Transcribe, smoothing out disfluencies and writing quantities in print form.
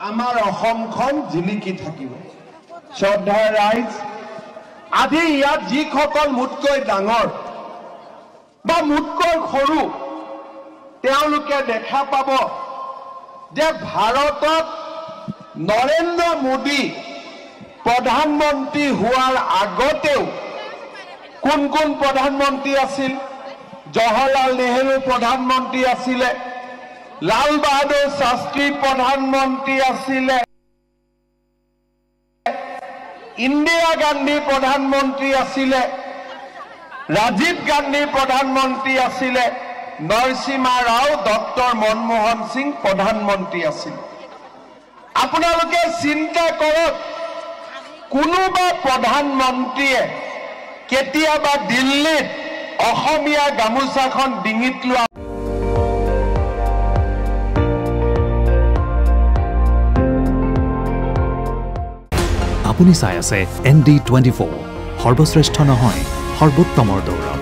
আমাৰ অসমখন জিলিকি থাকিব। শ্ৰদ্ধাৰ ৰাইজ, আজি ইয়াত যিসকল মোতকৈ ডাঙৰ বা মোতকৈ সৰু তেওঁলোকে দেখা পাব যে ভাৰতত নৰেন্দ্ৰ মোদী প্ৰধানমন্ত্ৰী হোৱাৰ আগতেও কোন কোন প্ৰধানমন্ত্ৰী আছিল? জৱাহৰলাল নেহৰু প্ৰধানমন্ত্ৰী আছিলে, লাল বাহাদুৰ শাস্ত্ৰী প্ৰধানমন্ত্ৰী আছিলে, ইন্দিৰা গান্ধী প্ৰধানমন্ত্ৰী আছিলে, ৰাজীৱ গান্ধী প্ৰধানমন্ত্ৰী আছিলে, নৰসিমহা ৰাও, ডক্টৰ মনমোহন সিং প্ৰধানমন্ত্ৰী আছিল। আপোনালোকে চিন্তা কৰক, কোনোবা প্ৰধানমন্ত্ৰীয়ে কেতিয়াবা দিল্লীত অসমীয়া গামোচাখন ডিঙিত লোৱা আপুনি চাই আছে ND24, সৰ্বশ্ৰেষ্ঠ নহয় সৰ্বোত্তমৰ দৌৰ।